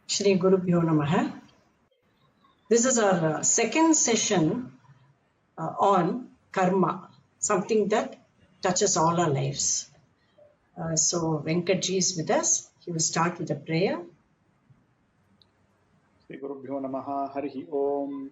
Shri Gurubhyo Namaha. This is our second session on karma, something that touches all our lives. So Venkatji is with us. He will start with a prayer. Shri Gurubhyo Namaha Harihi Om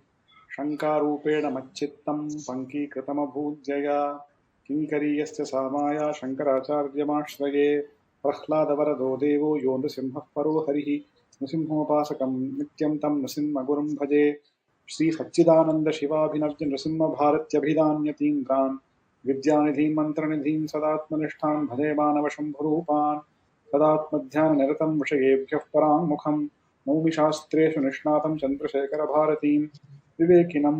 Shankarupena Machittam Pankikritamabhujjaya Kinkariyasya Samaya Shankaracharyamashrage Prahladavarado Devo Yo Nrisimhah Paro Harihi Nrisimhopasakam Nityam Tam Nrisimhagurum Bhaje Shri Satchidananda Shivabhinavya Nrisimha Bharatyabhidanyatindran Vidyanidhim Mantranidhim Sadatmanishtan Bhade Manavashambhurupan Sadatmadhyana Vishayebhyah Parang Mukham नौमि शास्त्रेषु निष्णातं चन्द्रशेखरभारतीं विवेकिनं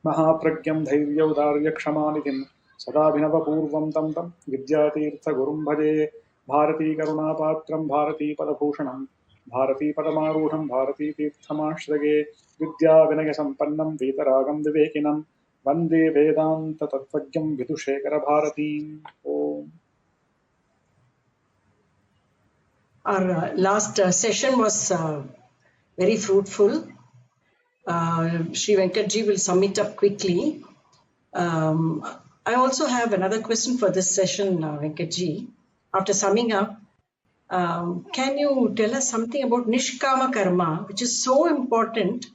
महाप्रज्ञं धैर्यौदार्यक्षमानिधिं सदाभिनवपूर्वं तं विद्यातीर्थगुरुं भजे भारतीकरुणापात्रं भारतीपदभूषणं भारतीपदमारूढं भारतीतीर्थमाश्रये विद्याविनयसम्पन्नं वीतरागं विवेकिनं वन्दे वेदान्ततत्त्वज्ञं विदुशेखरभारतीम् ओम्. Our last session was very fruitful. Shri Venkatji will sum it up quickly. I also have another question for this session, Venkatji. After summing up, can you tell us something about Nishkama Karma, which is so important,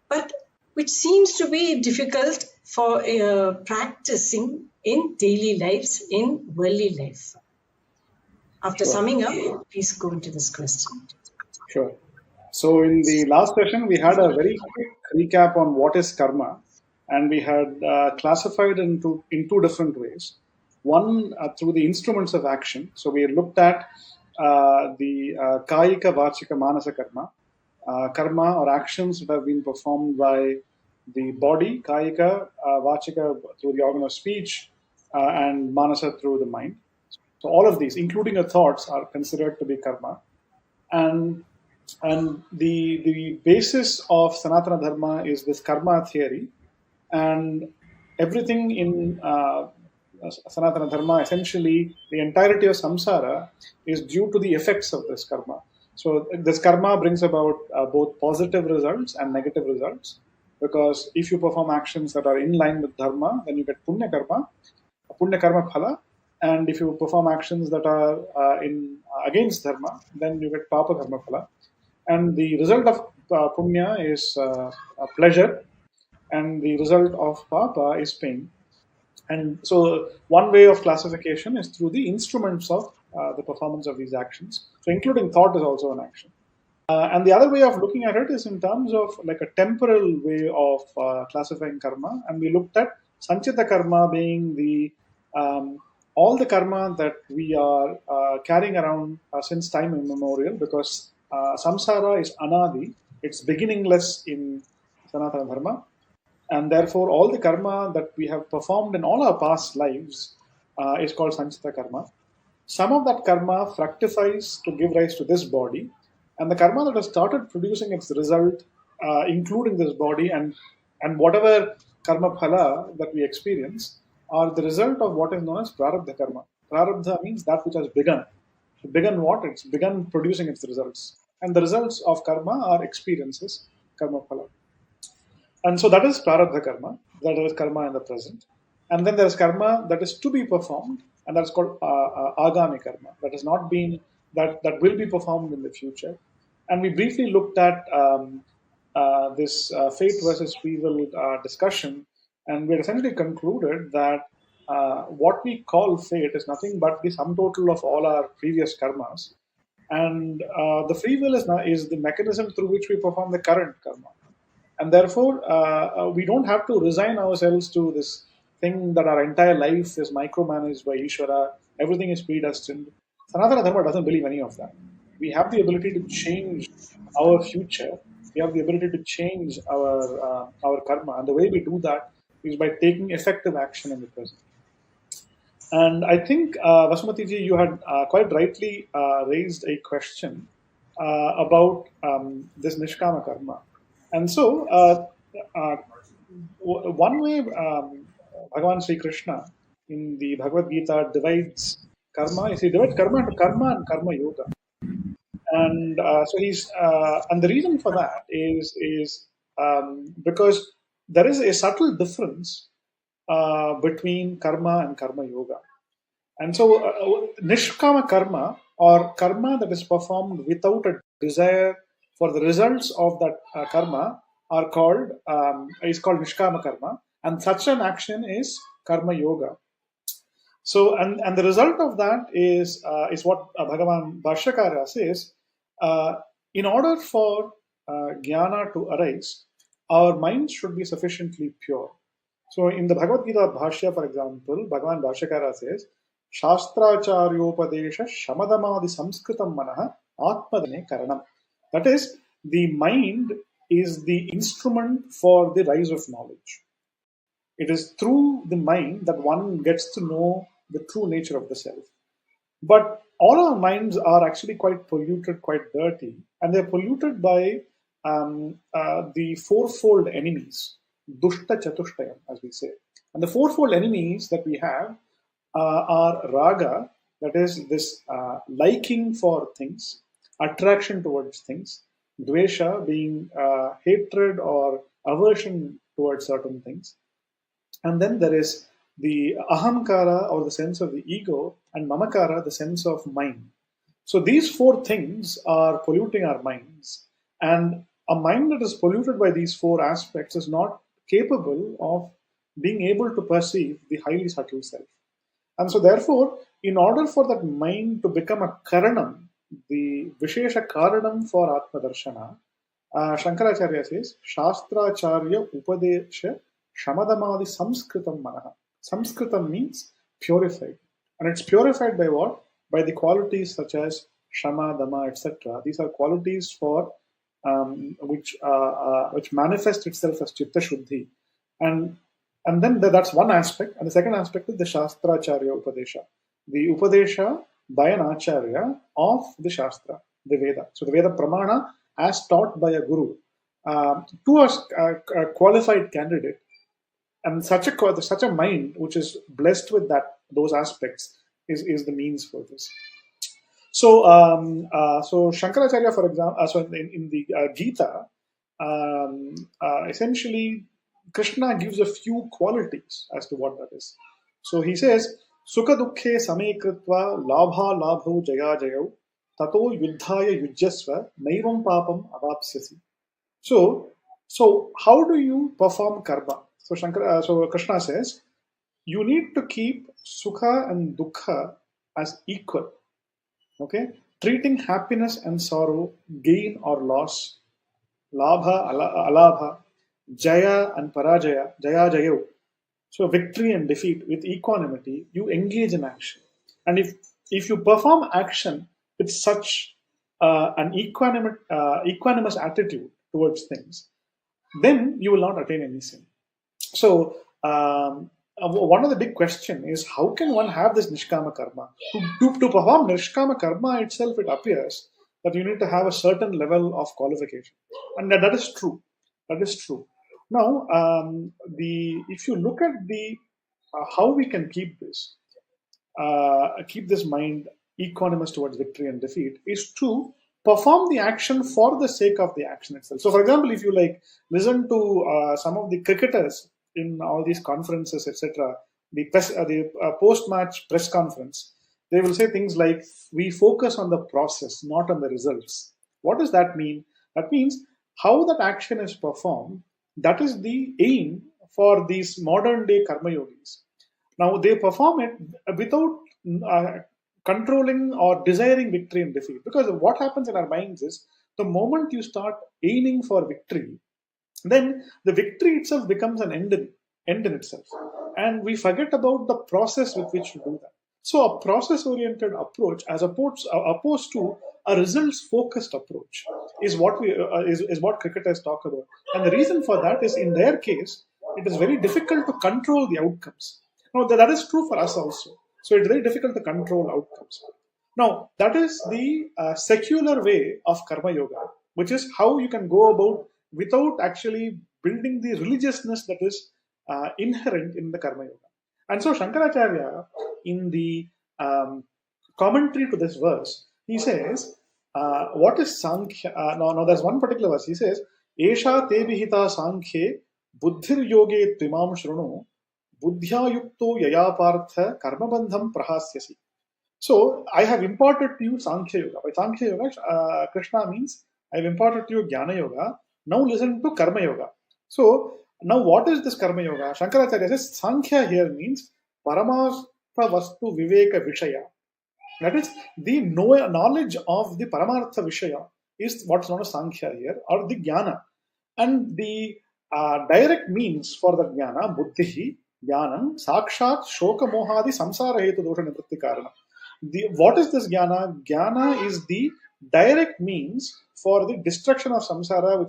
but which seems to be difficult for practicing in daily lives, in worldly life? After summing up, please go into this question. Sure. So in the last session, we had a very quick recap on what is karma, and we had classified in two different ways. One, through the instruments of action. So we looked at the Kayika, Vachika, Manasa karma, karma or actions that have been performed by the body, Kayika, Vachika through the organ of speech, and Manasa through the mind. So all of these, including your thoughts, are considered to be karma. And the basis of Sanatana Dharma is this karma theory. And everything in Sanatana Dharma, essentially the entirety of samsara, is due to the effects of this karma. So this karma brings about both positive results and negative results. Because if you perform actions that are in line with dharma, then you get punya karma phala. And if you perform actions that are against dharma, then you get papa karma phala. And the result of punya is pleasure, and the result of papa is pain. And so one way of classification is through the instruments of the performance of these actions. So including thought is also an action. And the other way of looking at it is in terms of like a temporal way of classifying karma. And we looked at sanchita karma being the all the karma that we are carrying around since time immemorial, because samsara is anadi, it's beginningless in Sanatana Dharma, and therefore all the karma that we have performed in all our past lives is called sanchita karma. Some of that karma fructifies to give rise to this body, and the karma that has started producing its result, including this body and whatever karma phala that we experience, are the result of what is known as prarabdha karma. Prarabdha means that which has begun. Begun what? It's begun producing its results. And the results of karma are experiences, karma phala. And so that is prarabdha karma, that is karma in the present. And then there is karma that is to be performed, and that's called agami karma, that has not been, that will be performed in the future. And we briefly looked at this fate versus free will discussion, and we essentially concluded that what we call fate is nothing but the sum total of all our previous karmas. And the free will is the mechanism through which we perform the current karma. And therefore, we don't have to resign ourselves to this thing that our entire life is micromanaged by Ishvara, everything is predestined. Sanatana Dharma doesn't believe any of that. We have the ability to change our future. We have the ability to change our karma. And the way we do that is by taking effective action in the present. And I think, Vasumati ji, you had quite rightly raised a question about this Nishkama karma. And so, one way Bhagavan Sri Krishna in the Bhagavad Gita divides karma is he divides karma into karma and karma yoga. So he's and the reason for that is because there is a subtle difference between karma and karma yoga. And so, nishkama karma, or karma that is performed without a desire for the results of that karma, are called is called nishkama karma, and such an action is karma yoga. So, and the result of that is what Bhagavan Bhashyakara says. Uh, in order for jnana to arise, our minds should be sufficiently pure. So, in the Bhagavad Gita Bhashya, for example, Bhagavan Bhashyakara says, Shastracharyopadesha shamadamadi samskritam manaha atmadane karanam. That is, the mind is the instrument for the rise of knowledge. It is through the mind that one gets to know the true nature of the self. But all our minds are actually quite polluted, quite dirty, and they're polluted by the fourfold enemies, dushta chatushtayam, as we say. And the fourfold enemies that we have are raga, that is this liking for things, attraction towards things, dvesha, being hatred or aversion towards certain things, and then there is the ahamkara, or the sense of the ego, and mamakara, the sense of mind. So these four things are polluting our minds. And a mind that is polluted by these four aspects is not capable of being able to perceive the highly subtle self. And so, therefore, in order for that mind to become a karanam, the Vishesha Karanam for Atma Darshana, Shankaracharya says, Shastracharya Upadesha Shamadamadi Samskritam Manaha. Samskritam means purified. And it's purified by what? By the qualities such as Shama, Dama, etc. These are qualities for which manifest itself as Chitta Shuddhi. And then that's one aspect. And the second aspect is the Shastracharya Upadesha. The Upadesha by an Acharya of the Shastra, the Veda. So the Veda Pramana as taught by a Guru to a qualified candidate. And such a mind which is blessed with those aspects is the means for this. So Shankaracharya, for example, so in the Gita, essentially Krishna gives a few qualities as to what that is. So he says, Sukha dukkhe same kritva labha labho jaya jayau tato yuddhaya yujyasva naivam papam avapsyasi. So how do you perform karma? So Krishna says, you need to keep sukha and dukkha as equal. Okay, treating happiness and sorrow, gain or loss, labha, alabha, jaya and parajaya, jaya jayo. So victory and defeat with equanimity, you engage in action. And if you perform action with such an equanimous attitude towards things, then you will not attain any sin. So one of the big question is, how can one have this nishkama karma? To perform nishkama karma itself, it appears that you need to have a certain level of qualification, and that is true. That is true. Now, if you look at the how we can keep this mind equanimous towards victory and defeat, is to perform the action for the sake of the action itself. So, for example, if you listen to some of the cricketers in all these conferences, etc., the post-match press conference, they will say things like, "We focus on the process, not on the results." What does that mean? That means how that action is performed. That is the aim for these modern-day karma yogis. Now they perform it without controlling or desiring victory and defeat. Because what happens in our minds is, the moment you start aiming for victory, then the victory itself becomes an end in itself. And we forget about the process with which to do that. So a process-oriented approach, as opposed to a results-focused approach, is what cricketers talk about. And the reason for that is, in their case, it is very difficult to control the outcomes. Now, that is true for us also. So it's very difficult to control outcomes. Now, that is the secular way of karma yoga, which is how you can go about without actually building the religiousness that is inherent in the karma yoga. And so Shankaracharya, in the commentary to this verse, he says, what is Sankhya? No, there's one particular verse. He says, Esha te vihita Sankhye buddhir yoge tvimam shrunu buddhya yukto yaya partha karma bandham prahasyasi. So I have imparted to you Sankhya Yoga. By Sankhya Yoga, Krishna means I have imparted to you Jnana Yoga. Now listen to Karma Yoga. So now what is this Karma Yoga? Shankaracharya says Sankhya here means Paramartha Vastu Viveka Vishaya. That is the knowledge of the Paramartha Vishaya is what's known as Sankhya here, or the Jnana. And the direct means for the Jnana, Buddhihi, Jnanam, Sakshat, Shoka Mohadi, Samsara Hetu Dosha Nivritti Karana. What is this Jnana? Jnana is the direct means for the destruction of samsara,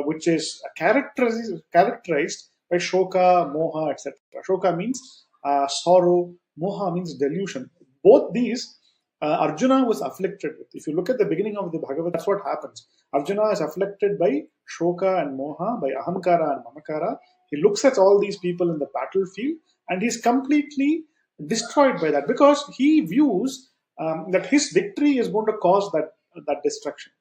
which is characterized by shoka, moha, etc. Shoka means sorrow, moha means delusion. Both these Arjuna was afflicted with. If you look at the beginning of the Bhagavad, that's what happens. Arjuna is afflicted by shoka and moha, by ahamkara and mamakara. He looks at all these people in the battlefield and he's completely destroyed by that, because he views that his victory is going to cause that destruction.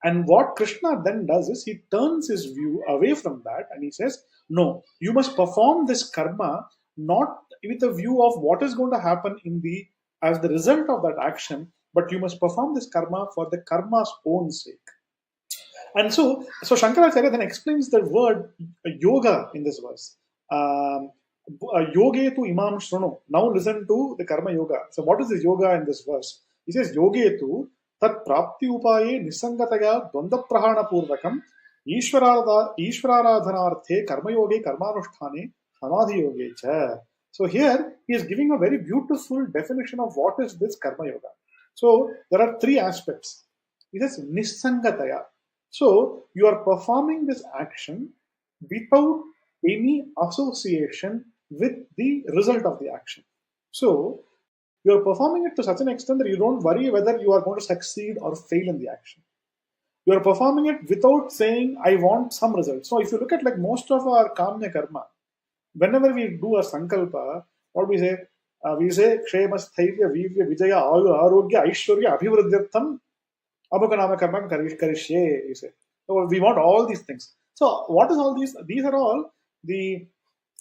And what Krishna then does is he turns his view away from that and he says, no, you must perform this karma not with a view of what is going to happen as the result of that action, but you must perform this karma for the karma's own sake. And so Shankaracharya then explains the word yoga in this verse. Yoge tu imam shruno. Now listen to the karma yoga. So what is the yoga in this verse? He says, yoge tu tat prapti upaye nisangataya dvanda prahana purvakam ishvararadhanarthe karma yoge karmanusthane samadhi yoge cha. So here he is giving a very beautiful definition of what is this karma yoga. So there are three aspects. He says nisangataya. So you are performing this action without any association with the result of the action. So you are performing it to such an extent that you don't worry whether you are going to succeed or fail in the action. You are performing it without saying, I want some result. So if you look at like most of our kamya karma, whenever we do a sankalpa, what we say? Kshema, Sthairya, Virya, Vijaya, Arogya, Aishwarya, Abhivruddhyartham, Abhukanama Karma Karishye, you say. So we want all these things. So what is all these? These are all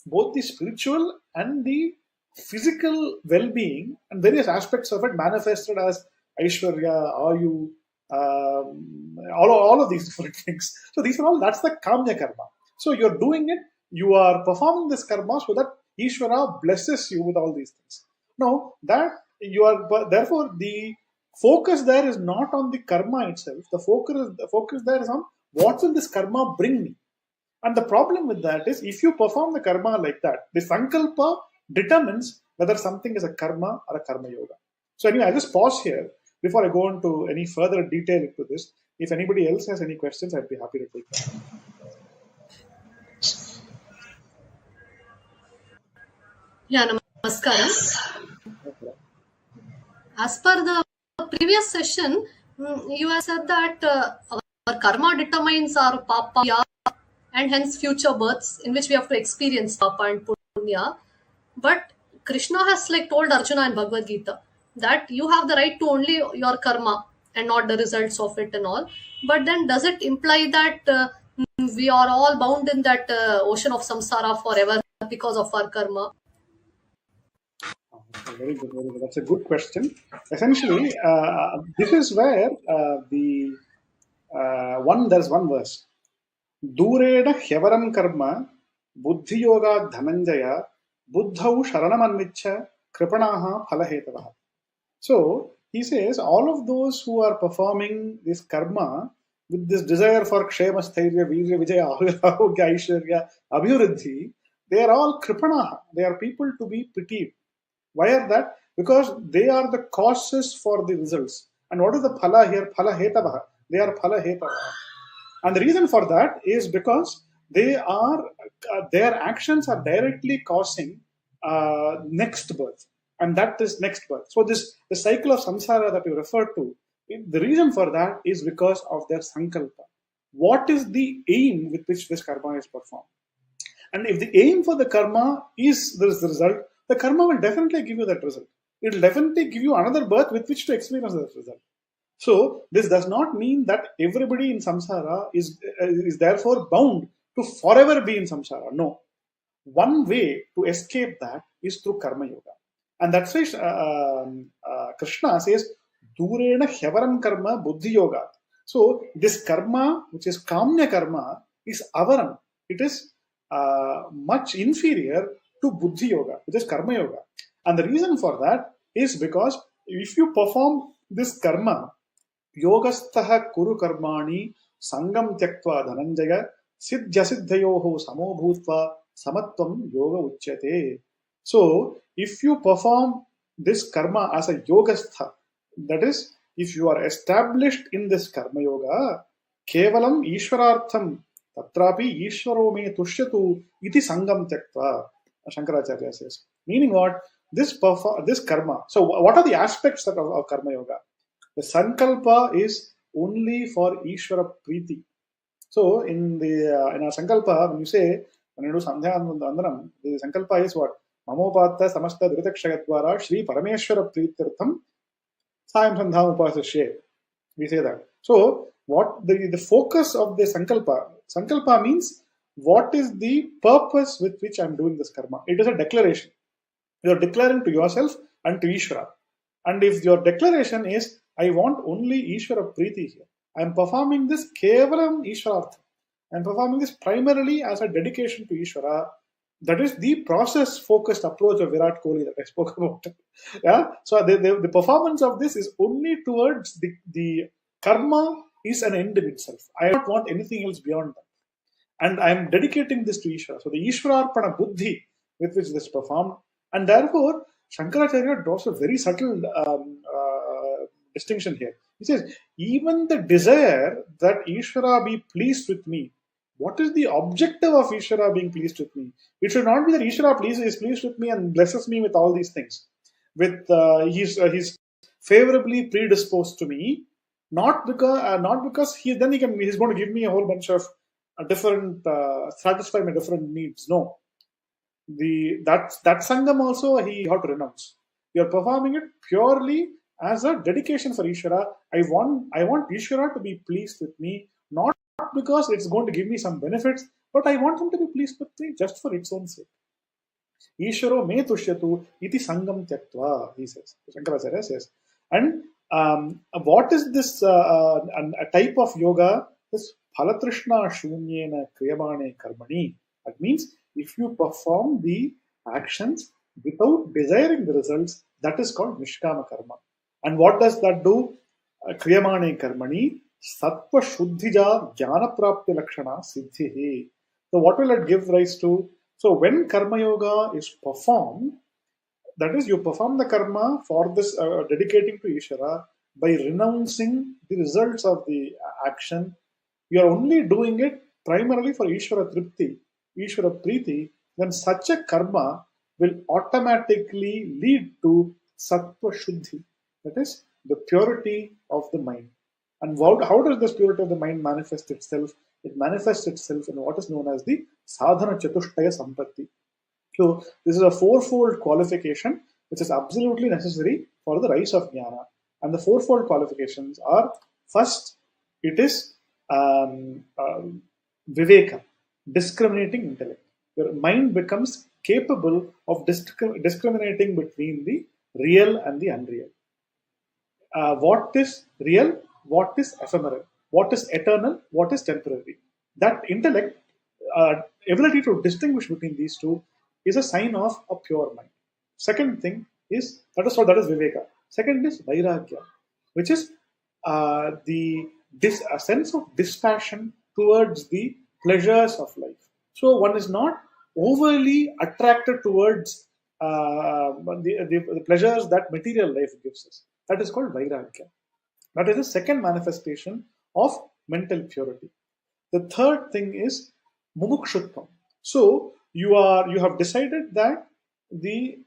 both the spiritual and the physical well-being and various aspects of it manifested as Aishwarya, Ayu, all of these different things. So these are all, that's the Kamya Karma. So you're doing it, you are performing this karma so that Ishvara blesses you with all these things. Now, therefore, the focus there is not on the karma itself. The focus there is on what will this karma bring me. And the problem with that is, if you perform the karma like that, the sankalpa determines whether something is a karma or a karma yoga. So anyway, I'll just pause here before I go into any further detail into this. If anybody else has any questions, I'd be happy to take them. Yeah, namaskaram. As per the previous session, you have said that our karma determines our papa and hence future births in which we have to experience papa and punya. But Krishna has told Arjuna in Bhagavad Gita that you have the right to only your karma and not the results of it and all. But then does it imply that we are all bound in that ocean of samsara forever because of our karma? Very good, very good. That's a good question. Essentially, this is where there's one verse. Dureda hyevaram karma buddhi yoga dhananjaya buddhau sharanamannvicha kripanaha phalahetavaha. So he says all of those who are performing this karma with this desire for kshema, sthairya, virya, vijaya, arogya, aishwarya, abhiruddhi, they are all kripanaha. They are people to be pitied. Why are that? Because they are the causes for the results. And what is the phala here? Phala hetavaha. They are phala hetavaha. And the reason for that is because their actions are directly causing next birth. And that is next birth. So the cycle of samsara that you referred to, the reason for that is because of their sankalpa. What is the aim with which this karma is performed? And if the aim for the karma is this result, the karma will definitely give you that result. it will definitely give you another birth with which to experience that result. So this does not mean that everybody in samsara is therefore bound to forever be in samsara. No. One way to escape that is through karma yoga. And that's why Krishna says, Durena Hevaram karma buddhi yoga. So this karma, which is kamya karma, is avaram. It is much inferior to buddhi yoga, which is karma yoga. And the reason for that is because if you perform this karma, Yogastha kuru karmani sangam tyaktva dhananjaya siddhya siddhayoho samo bhutva samatvam yoga uchyate. So, if you perform this karma as a yogastha, that is, if you are established in this karma yoga, kevalam ishwarartham tatrapi ishwaro me tushyatu iti sangam tyaktva, Shankaracharya says. Meaning what? This karma. So, what are the aspects of karma yoga? The sankalpa is only for Ishvara Priti. So in our sankalpa, when you do sandhyanandandanam, the sankalpa is what? Mamopatta samasta dhritakshayatwara Shri Parameshwara Pritirtham Sayam Sandham Upasashe. We say that. So what the focus of the sankalpa means what is the purpose with which I am doing this karma. It is a declaration. You are declaring to yourself and to Ishvara. And if your declaration is, I want only Ishvara Priti here, I am performing this Kevalam Ishwarartha. I am performing this primarily as a dedication to Ishvara. That is the process-focused approach of Virat Kohli that I spoke about. Yeah. So the performance of this is only towards the karma is an end in itself. I don't want anything else beyond that. And I am dedicating this to Ishvara. So the Ishvararpana Buddhi with which this is performed. And therefore, Shankaracharya draws a very subtle distinction here. He says, even the desire that Ishvara be pleased with me, what is the objective of Ishvara being pleased with me? It should not be that Ishvara is pleased with me and blesses me with all these things. With he's favorably predisposed to me, not because he's going to give me a whole bunch of different satisfy my different needs. No. That sangam also he had to renounce. You are performing it purely as a dedication for Ishvara. I want Ishvara to be pleased with me, not because it's going to give me some benefits, but I want him to be pleased with me just for its own sake. Ishvaro me tushyatu iti sangam tyaktva, he says. Shankaracharya says. And what is this a type of yoga? This phalatrishna shunyena kriyamane karmani. That means if you perform the actions without desiring the results, that is called nishkama karma. And what does that do? Kriyamane karmani sattva shuddhija jnana prapti lakshana siddhihi. So what will it give rise to? So when karma yoga is performed, that is, you perform the karma for this dedicating to Ishvara by renouncing the results of the action. You are only doing it primarily for Ishvara Tripti, Ishvara Priti. Then such a karma will automatically lead to Sattva Shuddhi, that is, the purity of the mind. And how does this purity of the mind manifest itself? It manifests itself in what is known as the Sadhana Chatushtaya Sampatti. So this is a fourfold qualification which is absolutely necessary for the rise of jnana. And the fourfold qualifications are: first, it is viveka, discriminating intellect. Your mind becomes capable of discriminating between the real and the unreal. What is real? What is ephemeral? What is eternal? What is temporary? That intellect, ability to distinguish between these two, is a sign of a pure mind. Second thing is that is viveka. Second is vairagya, which is a sense of dispassion towards the pleasures of life. So one is not overly attracted towards the pleasures that material life gives us. That is called vairagya. That is the second manifestation of mental purity. The third thing is mumukshutvam. So you have decided that the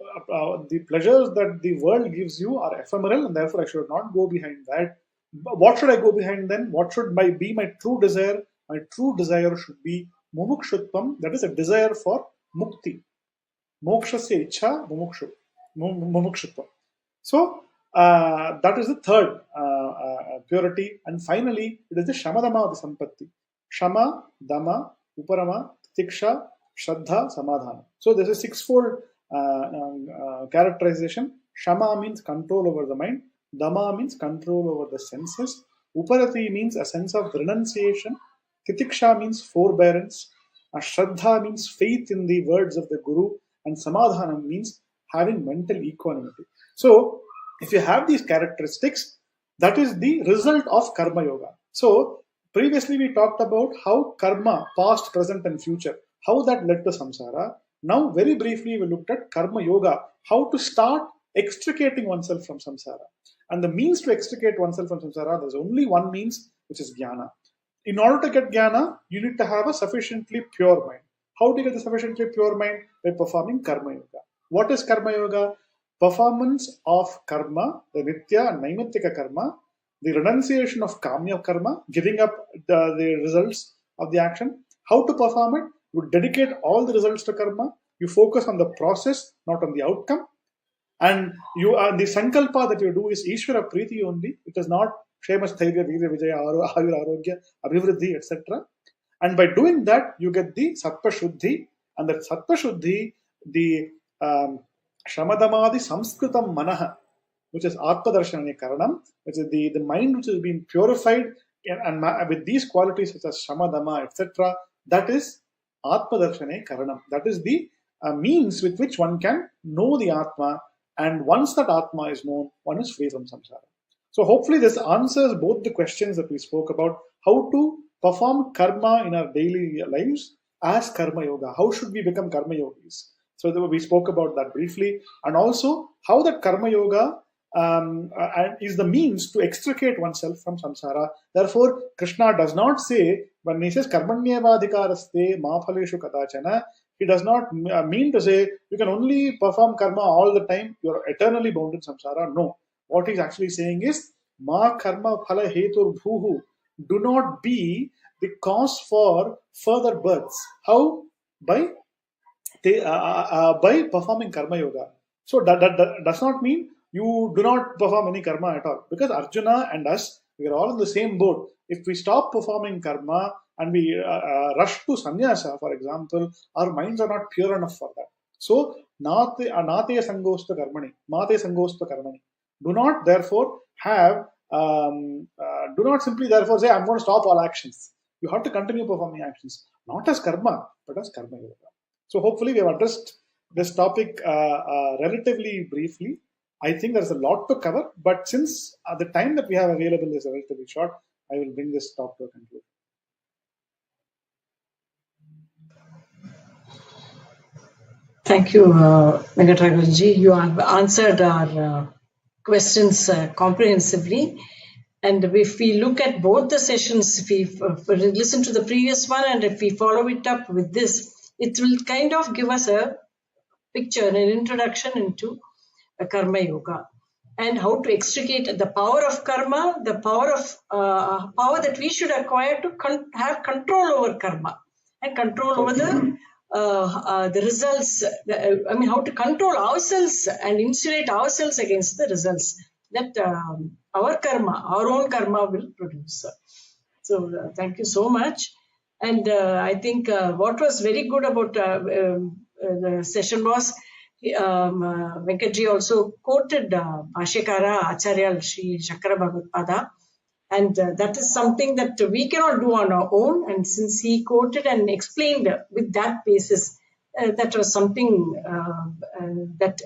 pleasures that the world gives you are ephemeral, and therefore I should not go behind that. What should I go behind then? What should be my true desire? My true desire should be mumukshutvam, that is a desire for mukti. Mokshasya ichha mumukshutvam. So that is the third purity. And finally, it is the Shamadama of the Sampatti. Shama, Dama, Uparama, Tiksha, Shraddha, Samadhana. So there's a sixfold characterization. Shama means control over the mind. Dama means control over the senses. Uparati means a sense of renunciation. Titiksha means forbearance. Shraddha means faith in the words of the Guru. And Samadhana means having mental equanimity. So, if you have these characteristics, that is the result of Karma Yoga. So, previously we talked about how karma, past, present, and future, how that led to samsara. Now, very briefly, we looked at Karma Yoga, how to start extricating oneself from samsara. And the means to extricate oneself from samsara, there's only one means, which is jnana. In order to get jnana, you need to have a sufficiently pure mind. How do you get a sufficiently pure mind? By performing Karma Yoga. What is Karma Yoga? Performance of karma, the nitya and naimittika karma, the renunciation of kamya karma, giving up the results of the action. How to perform it? You dedicate all the results to karma. You focus on the process, not on the outcome. And you are the sankalpa that you do is Ishvara Preeti only. It is not Shema Sthairya, Virya Vijaya, Ayur Arogya, Abhivriddhi, etc. And by doing that, you get the Sattva Shuddhi. And that Sattva Shuddhi, the Shamadamadi Samskritam Manaha, which is Atmadarshana Karanam, which is the mind which has been purified and with these qualities such as Shamadama, etc., that is Atmadarshana Karanam. That is the means with which one can know the Atma, and once that Atma is known, one is free from samsara. So hopefully this answers both the questions that we spoke about, how to perform karma in our daily lives as Karma Yoga. How should we become Karma Yogis? So we spoke about that briefly, and also how that Karma Yoga is the means to extricate oneself from samsara. Therefore, Krishna does not say, when he says karmanyevadhikaraste ma phaleshu kadachana, he does not mean to say you can only perform karma all the time, you are eternally bound in samsara. No. What he's actually saying is, ma karma phala hetur bhuhu, do not be the cause for further births. How? By performing Karma Yoga. So that does not mean you do not perform any karma at all. Because Arjuna and us, we are all in the same boat. If we stop performing karma and we rush to sannyasa, for example, our minds are not pure enough for that. So, nate sangosta karmani, mate sangosta karmani. Do not therefore have, do not simply therefore say, I'm going to stop all actions. You have to continue performing actions, not as karma, but as Karma Yoga. So hopefully we have addressed this topic relatively briefly. I think there's a lot to cover, but since the time that we have available is relatively short, I will bring this talk to a conclusion. Thank you, Venkataramanji. You have answered our questions comprehensively. And if we look at both the sessions, if we listen to the previous one and if we follow it up with this, it will kind of give us a picture, an introduction into Karma Yoga and how to extricate the power of karma, the power of power that we should acquire to have control over karma and control over the results. How to control ourselves and insulate ourselves against the results that our karma, our own karma will produce. So thank you so much. And I think what was very good about the session was Venkatji also quoted Bhashyakara Acharya Sri Shankara Bhagavad, and that is something that we cannot do on our own. And since he quoted and explained with that basis, that was something that